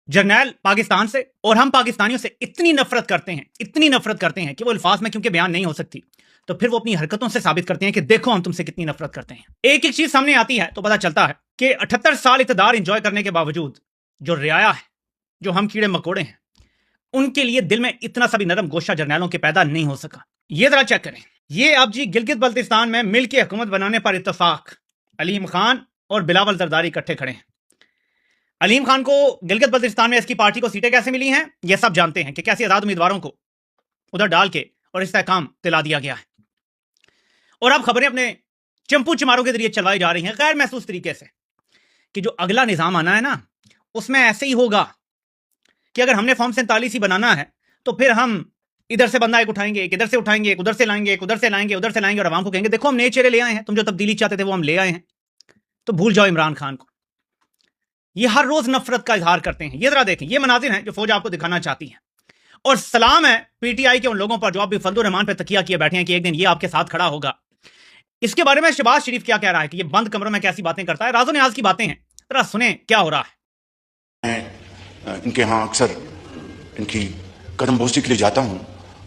जर्नैल पाकिस्तान से और हम पाकिस्तानियों से इतनी नफरत करते हैं कि वो अल्फाज में क्योंकि बयान नहीं हो सकती, तो फिर वो अपनी हरकतों से साबित करते हैं कि देखो हम तुमसे कितनी नफरत करते हैं। एक एक चीज सामने आती है तो पता चलता है कि 78 साल इक़्तिदार इंजॉय करने के बावजूद जो रियाया है, जो हम कीड़े मकोड़े हैं, उनके लिए दिल में इतना सा भी नरम गोशा जर्नैलों के पैदा नहीं हो सका। ये जरा चेक करें। ये अब जी गिलगित बल्तिस्तान में मिल के हुकूमत बनाने पर इत्तफाक अलीम खान और बिलावल जरदारी इकट्ठे खड़े हैं। अलीम खान को गिलगित बल्तिस्तान में इसकी पार्टी को सीटें कैसे मिली हैं, यह सब जानते हैं कि कैसे आजाद उम्मीदवारों को उधर डाल के और इस्तेहकाम दिला दिया गया है। और अब खबरें अपने चंपू चमारों के जरिए चलवाई जा रही हैं गैर महसूस तरीके से कि जो अगला निजाम आना है ना, उसमें ऐसे ही होगा कि अगर हमने फॉर्म 47 ही बनाना है तो फिर हम इधर से बंदा एक उठाएंगे, एक इधर से उठाएंगे, एक उधर से लाएंगे, एक उधर से लाएंगे, उधर से लाएंगे और आवाम को कहेंगे देखो हम नए चेहरे ले आए हैं, तुम जो तब्दीली चाहते थे वो हम ले आए हैं। तो भूल जाओ इमरान खान को। ये हर रोज नफरत का इजहार करते हैं। ये जरा देखें, ये मनाजिर हैं जो फौज आपको दिखाना चाहती है। और सलाम है पीटीआई के उन लोगों पर जो आप भी फजलुर रहमान पे तकिया किए बैठे हैं कि एक दिन ये आपके साथ खड़ा होगा। इसके बारे में शहबाज शरीफ क्या कह रहा है कि ये बंद कमरों में कैसी बातें करता है। राजो न्याज की बातें हैं, जरा सुने क्या हो रहा है। इनके यहाँ अक्सर इनकी कदम बोसी के लिए जाता हूँ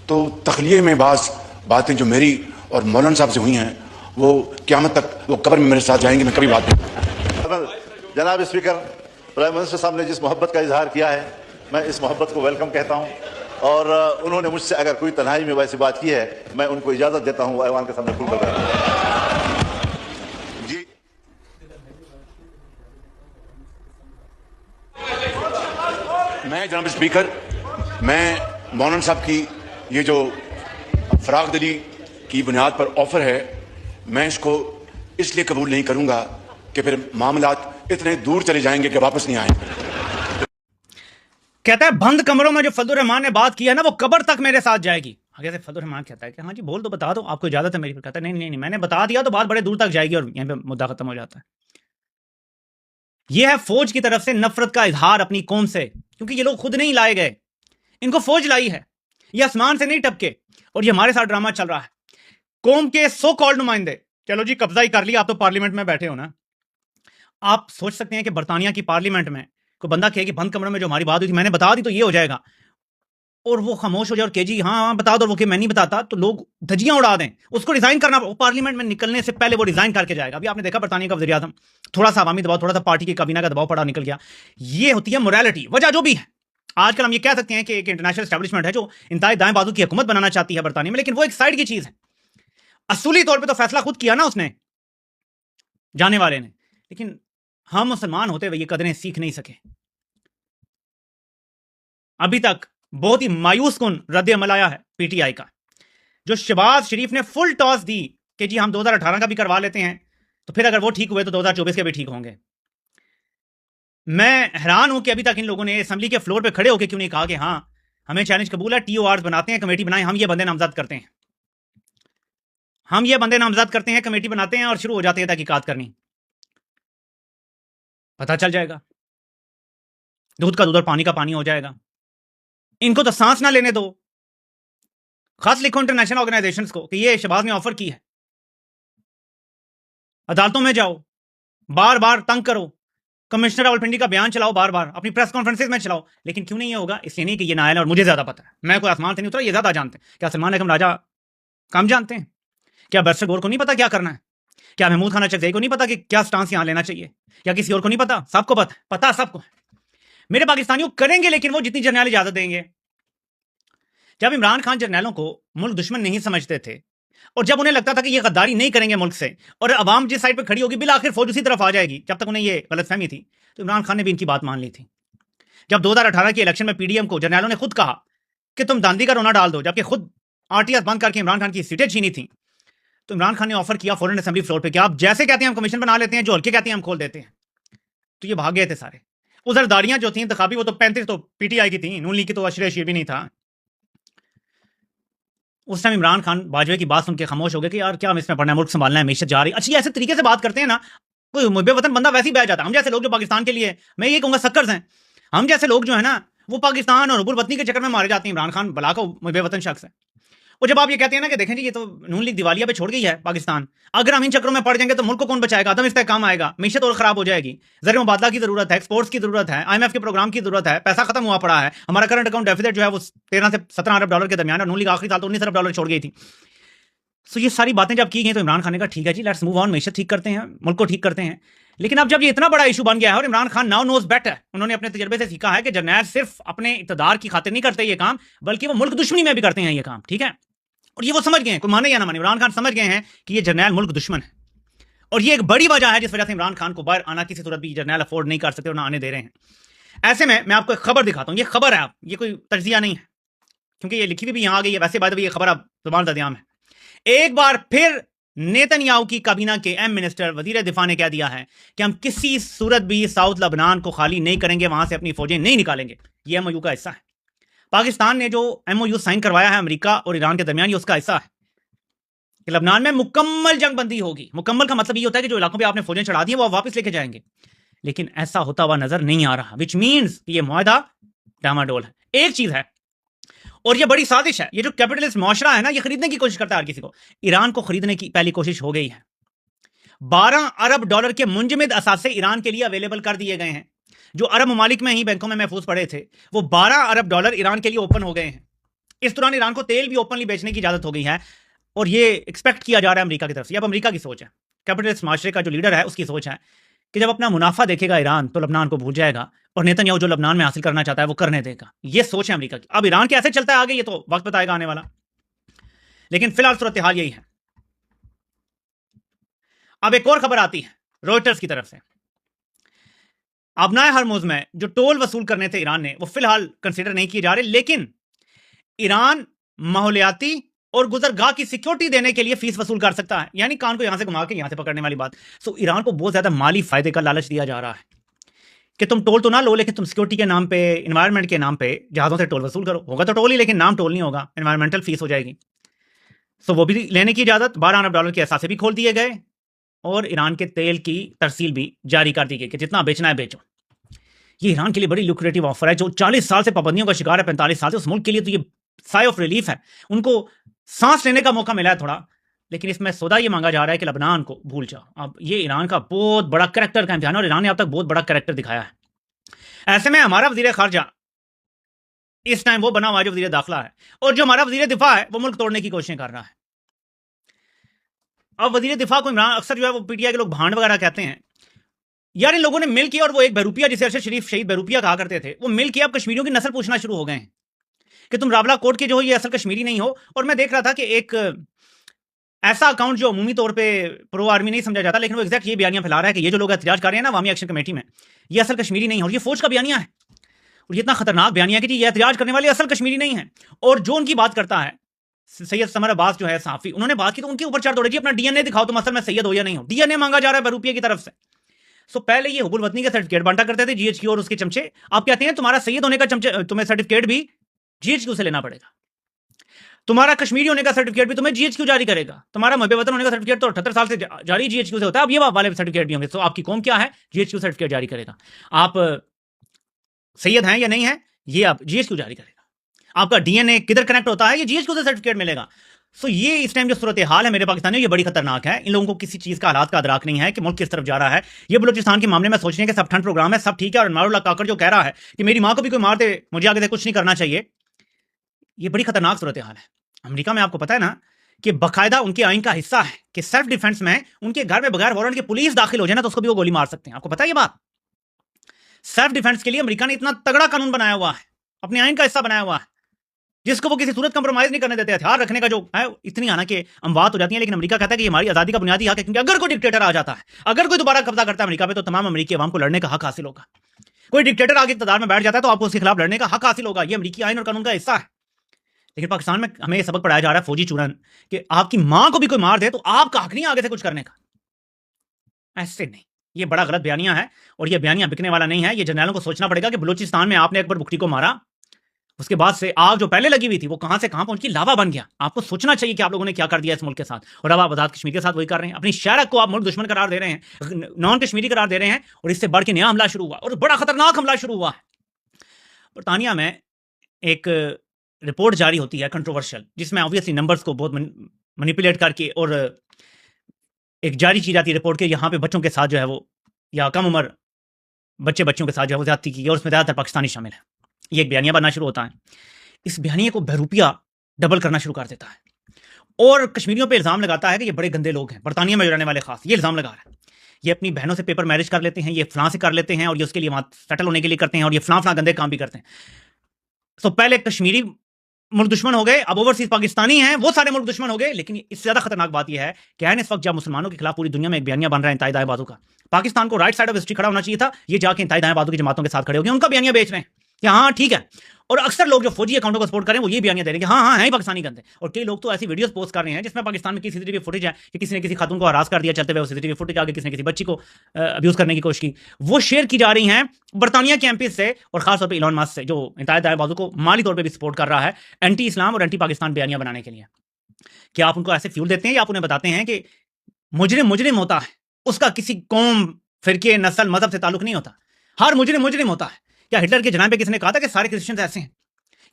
तो तखलिए में बातें जो मेरी और मौलाना साहब से हुई हैं वो क़यामत तक वो कब्र में मेरे साथ जाएंगे, मैं कभी बात नहीं। जनाब स्पीकर, प्राइम मिनिस्टर साहब ने जिस मोहब्बत का इजहार किया है मैं इस मोहब्बत को वेलकम कहता हूँ और उन्होंने मुझसे अगर कोई तन्हाई में वैसी बात की है मैं उनको इजाज़त देता हूँ ऐवान के सामने खुल कर जी। मैं जनाब स्पीकर, मैं मौलाना साहब की ये जो फराग दिली की बुनियाद पर ऑफर है मैं इसको इसलिए कबूल नहीं करूंगा कि फिर मामलात इतने दूर चले जाएंगे कि वापस नहीं आएंगे। कहता है बंद कमरों में जो फजलुर रहमान ने बात की है ना वो कब्र तक मेरे साथ जाएगी। आगे से फजलुर रहमान कहता है कि हाँ जी बोल दो, बता दो, आपको इजाजत है मेरी। कहता है नहीं, मैंने बता दिया तो बात बड़े दूर तक जाएगी और यहां पे मुद्दा खत्म हो जाता है। यह है फौज की तरफ से नफरत का इजहार अपनी कौम से, क्योंकि ये लोग खुद नहीं लाए गए, इनको फौज लाई है, ये आसमान से नहीं टपके। और ये हमारे साथ ड्रामा चल रहा है। कौम के सो कॉल्ड नुमाइंदे, चलो जी कब्जा ही कर लिया, आप तो पार्लियामेंट में बैठे हो ना। आप सोच सकते हैं कि बरतानिया की पार्लियामेंट में कोई बंदा कहे कि बंद कमरे में जो हमारी बात हुई थी मैंने बता दी तो ये हो जाएगा, और वो खामोश हो जाए और के जी हाँ बता दो, वो कि मैं नहीं बताता, तो लोग धजियां उड़ा दें, उसको रिजाइन करना। वो पार्लियामेंट में निकलने से पहले वो रिजाइन करके जाएगा। अभी आपने देखा बरतानिया का वज़ीर आज़म, थोड़ा सा अवामी दबाव, थोड़ा सा पार्टी की काबीना का दबाव पड़ा, निकल गया। ये होती है मोरालिटी। वजह जो भी है, आजकल हम ये कह सकते हैं कि एक इंटरनेशनल एस्टैब्लिशमेंट है जो इंतहाई दाएं बाजू की हुकूमत बनाना चाहती है बरतानिया में, लेकिन वो एक साइड की चीज है। असूली तौर पर तो फैसला खुद किया ना उसने, जाने वाले ने, लेकिन हम मुसलमान होते हुए ये कदरें सीख नहीं सके। अभी तक बहुत ही मायूस कुन रद्द अमल आया है पीटीआई का, जो शहबाज शरीफ ने फुल टॉस दी कि जी हम 2018 का भी करवा लेते हैं, तो फिर अगर वो ठीक हुए तो 2024 के भी ठीक होंगे। मैं हैरान हूं कि अभी तक इन लोगों ने असेंबली के फ्लोर पे खड़े होकर क्यों नहीं कहा कि हाँ हमें चैलेंज कबूल है, टीओआर बनाते हैं, कमेटी बनाएं, हम ये बंदे नामजद करते हैं, हम ये बंदे नामजद करते हैं, कमेटी बनाते हैं और शुरू हो जाते हैं तहकीकात करनी। पता चल जाएगा, दूध का दूध और पानी का पानी हो जाएगा। इनको तो सांस ना लेने दो। खत लिखो इंटरनेशनल ऑर्गेनाइजेशंस को कि ये शहबाज ने ऑफर की है, अदालतों में जाओ, बार बार तंग करो, कमिश्नर रावलपिंडी का बयान चलाओ, बार बार अपनी प्रेस कॉन्फ्रेंसेस में चलाओ, लेकिन क्यों नहीं ये होगा? इसलिए नहीं कि ये नायल और मुझे ज्यादा पता है, मैं कोई आसमान से नहीं उतरा, ये ज्यादा जानते हैं। क्या सलमान अकरम राजा कम जानते हैं? क्या बरसर गौर को नहीं पता क्या करना है? क्या महमूद खान अचकजई को नहीं पता कि क्या स्टांस यहां लेना चाहिए? क्या किसी और को नहीं पता? सबको पता सबको। मेरे पाकिस्तानियों करेंगे, लेकिन वो जितनी जर्नैल इजाजत देंगे। जब इमरान खान जर्नैलों को मुल्क दुश्मन नहीं समझते थे और जब उन्हें लगता था कि ये गद्दारी नहीं करेंगे मुल्क से और अवाम जिस साइड पर खड़ी होगी बिल आखिर फौज उसी तरफ आ जाएगी, जब तक उन्हें ये गलतफहमी थी, तो इमरान खान ने भी इनकी बात मान ली थी। जब 2018 के इलेक्शन में पीडीएम को जर्नैलों ने खुद कहा कि तुम दांदी का रोना डाल दो, जबकि खुद आरटीएस बंद करके इमरान खान की सीटें छीनी थी, तो इमरान खान ने ऑफर किया फॉरेन असेंबली फ्लोर पे कि आप जैसे कहते हैं हम कमीशन बना लेते हैं, जो हल्के कहते हैं हम खोल देते हैं। तो ये भाग गए थे सारे। उधर दाड़ियां जो थी इंतखाबी, वो तो 35 तो पीटीआई की थी, नून लीग की तो अशरे अशीर भी नहीं था। उस टाइम इमरान खान बाजवे की बात सुन के खामोश हो गए कि यार क्या हम इसमें पढ़ना है, मुल्क संभालना है, मीशत जा रही। अच्छी ऐसे तरीके से बात करते हैं ना, कोई मुबे वतन बंदा वैसे ही बह जाता है। हम जैसे लोग जो पाकिस्तान के लिए, मैं ये कहूंगा सक्कर्स हैं, हम जैसे लोग जो है ना वो पाकिस्तान और हुबुल वतनी के चक्कर में मारे जाते हैं। इमरान खान भला को मुबे वतन शख्स है, और जब आप ये कहते हैं ना कि देखें जी ये तो नून लीग दिवालिया पे छोड़ गई है पाकिस्तान, अगर हम इन चक्रों में पड़ जाएंगे तो मुल्क को कौन बचाएगा, अदम इस्तेहकाम आएगा, मीशत और खराब हो जाएगी, ज़र मुबादला की जरूरत है, एक्सपोर्ट्स की जरूरत है, IMF के प्रोग्राम की जरूरत है, पैसा खत्म हुआ पड़ा है, हमारा करंट अकाउंट डेफिसिट जो है वो 13 से 17 अरब डॉलर के दरमियान, और नून लीग आखिरी साल तो 19 अरब डॉलर छोड़ गई थी। सो ये सारी बातें जब की गई तो इमरान खान ने कहा ठीक है जी, लेट्स मूव ऑन, मीशत ठीक करते हैं, मुल्क को ठीक करते हैं। लेकिन अब जब ये इतना बड़ा इशू बन गया है और Imran Khan now knows better, उन्होंने अपने तजर्बे से सीखा है कि जर्नैल सिर्फ अपने इक़्तिदार की खातिर नहीं करते ये काम, बल्कि वो मुल्क दुश्मनी में भी करते हैं ये काम, ठीक है। और ये वो समझ गए हैं, कोई माने या ना माने, इमरान खान समझ गए हैं कि ये जर्नैल मुल्क दुश्मन है, और ये एक बड़ी वजह है जिस वजह से इमरान खान को बाहर आना किसी सूरत भी जर्नैल अफोर्ड नहीं कर सकते और ना आने दे रहे हैं। ऐसे में मैं आपको एक खबर दिखाता हूँ, ये खबर है, ये कोई तज्जिया नहीं है, क्योंकि ये लिखी भी यहाँ आ गई है, वैसे बाद में ये खबर अब ज़ुबान दरियाम है। एक बार फिर नेतन्याहू की काबीना के मिनिस्टर वजीर दिफा ने कह दिया है कि हम किसी सूरत भी साउथ लबनान को खाली नहीं करेंगे, वहां से अपनी फौजें नहीं निकालेंगे। ये MOU का हिस्सा है। पाकिस्तान ने जो MOU साइन करवाया है अमेरिका और ईरान के दरमियान, ये उसका हिस्सा है कि लबनान में मुकम्मल जंगबंदी होगी। मुकम्मल का मतलब ये होता है कि जो इलाकों पर आपने फौजें चढ़ा दी वो आप वापस लेके जाएंगे, लेकिन ऐसा होता हुआ नजर नहीं आ रहा, विच मीन्स ये मुआहदा डामाडोल है। एक चीज है, और ये बड़ी साजिश है, ये जो कैपिटलिस्ट मुआशरा है ना, ये खरीदने की कोशिश करता है हर किसी को। ईरान को खरीदने की पहली कोशिश हो गई है, 12 अरब डॉलर के मुंजमद असासे ईरान के लिए अवेलेबल कर दिए गए हैं। जो अरब ममालिक में ही बैंकों में महफूज पड़े थे, वो 12 अरब डॉलर ईरान के लिए ओपन हो गए हैं। इस दौरान ईरान को तेल भी ओपनली बेचने की इजाजत हो गई है, और ये एक्सपेक्ट किया जा रहा है अमेरिका की तरफ से। अब अमेरिका की सोच है, कैपिटलिस्ट माशरे का जो लीडर है उसकी सोच है कि जब अपना मुनाफा देखेगा ईरान तो लबनान को भूल जाएगा, और नेतन्याहू जो लबनान में हासिल करना चाहता है वो करने देगा। ये सोच है अमेरिका की। अब ईरान कैसे चलता है आगे ये तो वक्त बताएगा आने वाला, लेकिन फिलहाल सूरत हाल यही है। अब एक और खबर आती है रॉयटर्स की तरफ से, अबनाए हरमुज में जो टोल वसूल करने थे ईरान ने, वो फिलहाल कंसीडर नहीं किए जा रहे, लेकिन ईरान माहौलियाती और गुजरगाह की सिक्योरिटी देने के लिए फीस वसूल कर सकता है। यानी कान को यहां से घुमा के यहां से पकड़ने वाली बात। सो ईरान को बहुत ज्यादा माली फायदे का लालच दिया जा रहा है कि तुम टोल तो ना लो, लेकिन तुम सिक्योरिटी के नाम पे, एनवायरनमेंट के नाम पे जहाजों से टोल वसूल करो। होगा तो टोल ही, लेकिन नाम टोल नहीं होगा, एनवायरमेंटल फीस हो जाएगी। सो वो भी लेने की इजाजत, 12 अरब डॉलर के असासे भी खोल दिए गए, और ईरान के तेल की तरसील भी जारी कर दी गई कि जितना बेचना है बेचो। ये ईरान के लिए बड़ी लुक्रेटिव ऑफर है। जो 40 साल से पाबंदियों का शिकार है, 45 साल से, उस मुल्क के लिए तो ये साई ऑफ रिलीफ है। उनको सांस लेने का मौका मिला है थोड़ा, लेकिन इसमें सौदा ये मांगा जा रहा है कि लबनान को भूल जाओ। अब ये ईरान का बहुत बड़ा कैरेक्टर का इम्तिहान है, और ईरान ने अब तक बहुत बड़ा कैरेक्टर दिखाया है। ऐसे में हमारा वजीर खारजा इस टाइम वो बना हुआ है जो वजीर दाखिला है, और जो हमारा वजीर दिफा है वो मुल्क तोड़ने की कोशिशें कर रहा है। अब वजीर दिफा को इमरान अक्सर जो है वो PTI के लोग भांड वगैरह कहते हैं। यार इन लोगों ने मिल किया, और वो एक बहरूपिया जिसे अरशद शरीफ शहीद बहरूपिया कहा करते थे, वो मिल के अब कश्मीरियों की नस्ल पूछना शुरू हो गए हैं कि तुम रावला कोट के जो हो ये असल कश्मीरी नहीं हो। और मैं देख रहा था कि एक ऐसा अकाउंट जो अमूमी तौर पे प्रो आर्मी नहीं समझा जाता, लेकिन वो एग्जैक्ट ये बयानियां फैला रहा है कि ये जो लोग एहतजाज कर रहे हैं ना अवामी एक्शन कमेटी में, ये असल कश्मीरी नहीं है, और ये फौज का बयानिया है। और ये इतना खतरनाक बयानिया है कि जी ये एहतजाज करने वाले असल कश्मीरी नहीं है। और जो उनकी बात करता है सैयद समर अब्बास जो है सहाफी, उन्होंने बात की तो उनके ऊपर चढ़ दौड़े जी अपना DNA दिखाओ तुम असल में सैयद हो या नहीं हो। DNA मांगा जा रहा है बहरूपिया की तरफ से। सो पहले ये हुबुल वतनी का सर्टिफिकेट बांटा करते थे GHQ और उसके चमचे। आप कहते हैं तुम्हारा सैयद होने का चमचे, तुम्हें सर्टिफिकेट भी GHQ से लेना पड़ेगा। तुम्हारा कश्मीरी होने का सर्टिफिकेट भी तुम्हें GHQ जारी करेगा। तुम्हारा महबे वतन होने का सर्टिफिकेट तो 78 साल से जारी GHQ से होता है। अब ये वाले सर्टिफिकेट भी होंगे। तो आपकी कौम क्या है, GHQ सर्टिफिकेट जारी करेगा। आप सैयद हैं या नहीं है, ये आप GHQ जारी करेगा। आपका DNA किधर कनेक्ट होता है, ये GHQ से सर्टिफिकेट मिलेगा। सो ये इस टाइम जो सूरत हाल है मेरे पाकिस्तानियों, ये बड़ी खतरनाक है। इन लोगों को किसी चीज का हालात का अदराक नहीं है कि मुल्क किस तरफ जा रहा है। ये बलूचिस्तान के मामले में सोच रहे हैं कि सब ठंड प्रोग्राम है, सब ठीक है, और अनवारुल्लाह काकड़ जो कह रहा है कि मेरी मां को भी कोई मार दे, मुझे आगे से कुछ नहीं करना चाहिए, ये बड़ी खतरनाक सूरत हाल है। अमेरिका में आपको पता है ना कि बाकायदा उनके आइन का हिस्सा है कि सेल्फ डिफेंस में उनके घर में बगैर वारंट के पुलिस दाखिल हो जाए ना तो उसको भी वो गोली मार सकते हैं। आपको पता है ये बात? सेल्फ डिफेंस के लिए अमेरिका ने इतना तगड़ा कानून बनाया हुआ है, अपने आइन का हिस्सा बनाया हुआ है, जिसको वो किसी सूरत कंप्रोमाइज नहीं करने देते। हथियार रखने का जो है इतनी हालांकि अमवात हो जाती है, लेकिन अमेरिका कहता है कि हमारी आजादी का बुनियादी हक है, क्योंकि अगर कोई डिक्टेटर आ जाता है, अगर कोई दोबारा कब्जा करता है अमेरिका पे, तो तमाम अमेरिकी अवाम को लड़ने का हक हासिल होगा। कोई डिक्टेटर आगे इक़्तिदार में बैठ जाता है तो आपको उसके खिलाफ लड़ने का हक हासिल होगा। ये अमेरिकी आइन और कानून का हिस्सा है। लेकिन पाकिस्तान में हमें यह सबक पढ़ाया जा रहा है फौजी चूरन कि आपकी मां को भी कोई मार दे तो आपका हक नहीं आगे से कुछ करने का। ऐसे नहीं, ये बड़ा गलत बयानिया है, और ये बयानिया बिकने वाला नहीं है। ये जर्नैलों को सोचना पड़ेगा कि बलूचिस्तान में आपने अकबर बुख्ती को मारा, उसके बाद से आग जो पहले लगी हुई थी वो कहां से कहां पहुंच गई, लावा बन गया। आपको सोचना चाहिए कि आप लोगों ने क्या कर दिया इस मुल्क के साथ, और अब आप आजाद कश्मीर के साथ वही कर रहे हैं। अपनी शहरक को आप मुल्क दुश्मन करार दे रहे हैं, नॉन कश्मीरी करार दे रहे हैं, और इससे बढ़ के नया हमला शुरू हुआ, और बड़ा खतरनाक हमला शुरू हुआ है। बरतानिया में एक रिपोर्ट जारी होती है कंट्रोवर्शियल, जिसमें ऑब्वियसली नंबर्स को बहुत मैनिपुलेट करके और एक जारी की जाती है रिपोर्ट के यहाँ पे बच्चों के साथ जो है वो, या कम उम्र बच्चों के साथ जो है वो ज्यादती की, और उसमें ज़्यादातर पाकिस्तानी शामिल है। ये एक बयानिया बनना शुरू होता है। इस बयानिए को बहरूपिया डबल करना शुरू कर देता है और कश्मीरियों पे इल्ज़ाम लगाता है कि ये बड़े गंदे लोग हैं, बरतानिया में रहने वाले खास, ये इल्ज़ाम लगा रहा है। ये अपनी बहनों से पेपर मैरिज कर लेते हैं, ये फलां से कर लेते हैं, और ये उसके लिए वहाँ सेटल होने के लिए करते हैं, और ये फलां गंदे काम भी करते हैं। तो पहले कश्मीरी मुल्क दुश्मन हो गए, अब ओवरसीज पाकिस्तानी हैं, वो सारे मुल्क दुश्मन हो गए। लेकिन इससे ज्यादा खतरनाक बात यह है कि इस वक्त जब मुसलमानों के खिलाफ पूरी दुनिया में एक बयानिया बन रहा है इंतहाई दाएं बाजू का, पाकिस्तान को राइट साइड ऑफ हिस्ट्री खड़ा होना चाहिए था, ये जाके इंतहाई दाएं बाजू की जमातों के साथ खड़े हो गए, उनका बयानिया बेच रहे हैं कि हाँ ठीक है। और अक्सर लोग जो फौजी अकाउंटों को सपोर्ट करें वो ये बयानिया दे रहे हैं कि हाँ है ही पाकिस्तानी गंदे। और कई लोग तो ऐसी वीडियोस पोस्ट कर रहे हैं जिसमें पाकिस्तान में की सीसीटीवी फुटेज है कि किसी ने किसी खातून को हरास कर दिया चलते हुए, सीसीटीवी फुटेज आगे किसी ने किसी बच्ची को अब्यूज करने की कोशिश की, वो शेयर की जा रही हैं बरतानिया के एमपी से, और खासतौर पर इलॉन मस्क से, जो इंतहाई दाएं बाजू को माली तौर पर भी सपोर्ट कर रहा है एंटी इस्लाम और एंटी पाकिस्तान बयानिया बनाने के लिए। क्या आप उनको ऐसे फ्यूल देते हैं या आप उन्हें बताते हैं कि मुजरिम होता है, उसका किसी कौम, फिरके, नस्ल, मजहब से ताल्लुक नहीं होता, हर मुजरिम होता है? क्या हिटलर के जराइम पे किसने कहा था कि सारे क्रिश्चियन ऐसे हैं?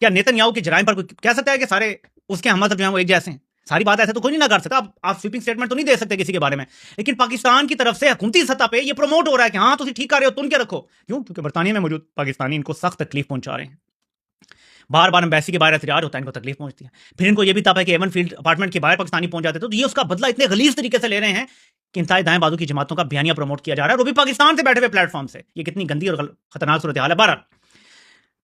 क्या नेतन्याहू के जराइम पर कोई कह सकता है कि सारे उसके हम मजहब जो हैं वो एक जैसे हैं? सारी बात ऐसे तो कोई नहीं ना कर सकता। आप स्वीपिंग स्टेटमेंट तो नहीं दे सकते किसी के बारे में। लेकिन पाकिस्तान की तरफ से हुकूमती सतह पे ये प्रमोट हो रहा है कि हाँ तुम ठीक कर रहे हो, तुम क्या रखो। क्यों? क्योंकि बरतानिया में मौजूद पाकिस्तानी इनको सख्त तकलीफ पहुंचा रहे हैं। बार बार एम्बेसी के बाहर एहतजाज होता है, इनको तकलीफ पहुंचती है। फिर इनको ये भी तब है कि एवन फील्ड अपार्टमेंट के बाहर पाकिस्तानी पहुंच जाते, तो ये उसका बदला इतने गलीज तरीके से ले रहे हैं कि इंतहाई दाएं बाजू की जमातों का बयानिया प्रमोट किया जा रहा है, और वो भी पाकिस्तान से बैठे हुए प्लेटफॉर्म से। ये कितनी गंदी और खतरनाक सूरत हाल है। बहरहाल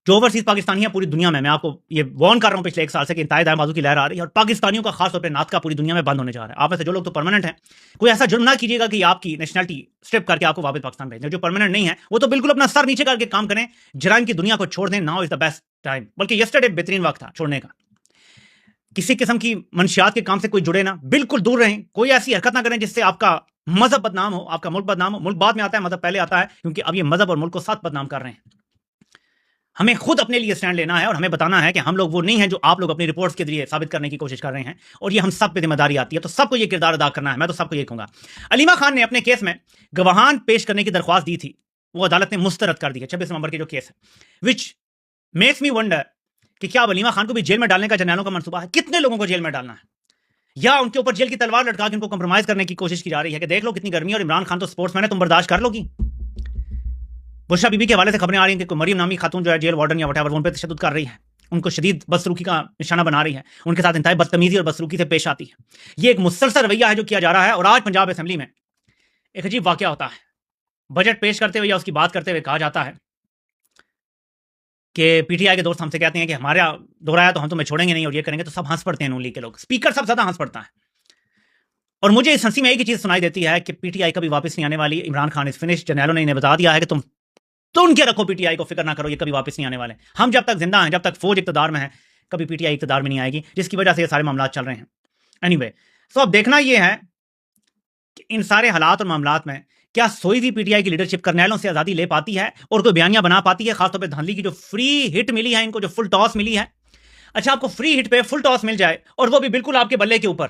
जो ओवरसीज पाकिस्तानी है पूरी दुनिया में, मैं आपको ये वार्न कर रहा हूं पिछले एक साल से कि इंतहाई दाएं बाजू की लहर आ रही है, और पाकिस्तानियों का खास तौर पर नातका पूरी दुनिया में बंद होने जा रहा है। आप में से जो लोग तो परमानेंट हैं, कोई ऐसा जुर्म ना कीजिएगा कि आपकी नेशनलिटी स्ट्रिप करके आपको वापस पाकिस्तान भेज दें। जो परमानेंट नहीं है वो तो बिल्कुल अपना सर नीचे करके काम करें, जराइम की दुनिया को छोड़ दें। Now is the best time, बल्कि यस्टरडे बेहतरीन वक्त था छोड़ने का। किसी किस्म की मंशियात के काम से कोई जुड़े ना, बिल्कुल दूर रहें। कोई ऐसी हरकत ना करें जिससे आपका मजहब बदनाम हो, आपका मुल्क बदनाम हो। मुल्क बाद में आता है, मजहब पहले आता है, क्योंकि अब ये मजहब और मुल्क को साथ बदनाम कर रहे हैं। हमें खुद अपने लिए स्टैंड लेना है और हमें बताना है कि हम लोग वो नहीं हैं जो आप लोग अपनी रिपोर्ट्स के जरिए साबित करने की कोशिश कर रहे हैं, और ये हम सब पे जिम्मेदारी आती है। तो सबको ये किरदार अदा करना है। मैं तो सबको ये कहूंगा, अलीमा खान ने अपने केस में गवाहान पेश करने की दरख्वास्त दी थी, वो अदालत ने मुस्तरद कर दी है। 26 नवंबर के जो केस है, विच मेक्स मी वंडर कि क्या अब अलीमा खान को भी जेल में डालने का जर्नैलों का मंसूबा है? कितने लोगों को जेल में डालना है, या उनके ऊपर जेल की तलवार लटका के उनको कंप्रोमाइज करने की कोशिश की जा रही है कि देख लो कितनी गर्मी है और इमरान खान तो स्पोर्ट्समैन है, तुम बर्दाश्त कर लोगी। बुशरा बीबी के हवाले से खबरें आ रही हैं कि मरियम नामी खातून जो है जेल वार्डन या वटएवर उन पर तशद्दुद कर रही है, उनको शदीद बदसलूकी का निशाना बना रही है, उनके साथ इंतहाई बदतमीजी और बदसलूकी से पेश आती है। ये एक मुसलसल रवैया है जो किया जा रहा है। और आज पंजाब असेंबली में एक अजीब वाकया होता है। बजट पेश करते हुए या उसकी बात करते हुए कहा जाता है कि पीटीआई के दोस्त हमसे कहते हैं कि हमारा दोहराया तो हम तुम्हें छोड़ेंगे नहीं और ये करेंगे, तो सब हंस पड़ते हैं नून लीग के लोग, स्पीकर सब ज्यादा हंस पड़ता है। और मुझे इस हंसी में एक ही चीज सुनाई देती है कि पीटीआई कभी वापस नहीं आने वाली। इमरान खान इज फिनिश, जर्नैलों ने इन्हें बता दिया है कि तुम उनके रखो पीटीआई को, फिक्र ना करो, ये कभी वापस नहीं आने वाले। हम जब तक जिंदा हैं, जब तक फौज इक़्तिदार में है, कभी पीटीआई इक़्तिदार में नहीं आएगी, जिसकी वजह से ये सारे मामला चल रहे हैं। एनीवे, सो अब देखना ये है कि इन सारे हालात और मामलात में क्या सोई हुई पीटीआई की लीडरशिप करनैलों से आज़ादी ले पाती है और कोई बयानियां बना पाती है। खासतौर पर धांधली की जो फ्री हिट मिली है इनको, जो फुल टॉस मिली है। अच्छा, आपको फ्री हिट पे फुल टॉस मिल जाए और वो भी बिल्कुल आपके बल्ले के ऊपर,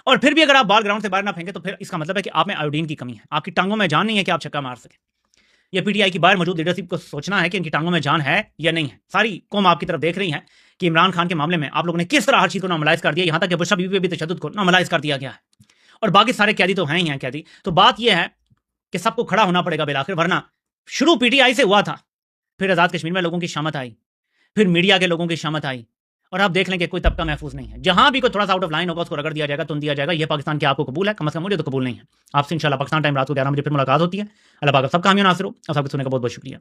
और फिर भी अगर आप बॉल ग्राउंड से बाहर ना फेंके, तो फिर इसका मतलब है कि आप में आयोडीन की कमी है, आपकी टांगों में जान नहीं है कि आप छक्का मार सके। ये पीटीआई की बाहर मौजूद लीडरशिप को सोचना है कि इनकी टांगों में जान है या नहीं है। सारी कौम आपकी तरफ देख रही है कि इमरान खान के मामले में आप लोगों ने किस तरह हर चीज़ को नॉर्मलाइज कर दिया, यहाँ तक कि बुशरा बीबी पे भी तशद्दुद को नॉर्मलाइज कर दिया गया है। और बाकी सारे कैदी तो हैं ही हैं कैदी। तो बात यह है कि सबको खड़ा होना पड़ेगा बिलाखिर, वरना शुरू पीटीआई से हुआ था, फिर आज़ाद कश्मीर में लोगों की शामत आई, फिर मीडिया के लोगों की शामत आई, और आप देख लें कि कोई तबका महफूज नहीं है। जहां भी कोई थोड़ा सा आउट ऑफ लाइन होगा उसको रगड़ दिया जाएगा, तुन दिया जाएगा। ये पाकिस्तान क्या आपको कबूल है? कम से कम मुझे तो कबूल नहीं है। आपसे इंशाल्लाह पाकिस्तान टाइम रात को 11 बजे फिर मुलाकात होती है। अल्लाह पाक सबका हामी नासिर हो। और सबके सुनने का बहुत बहुत शुक्रिया।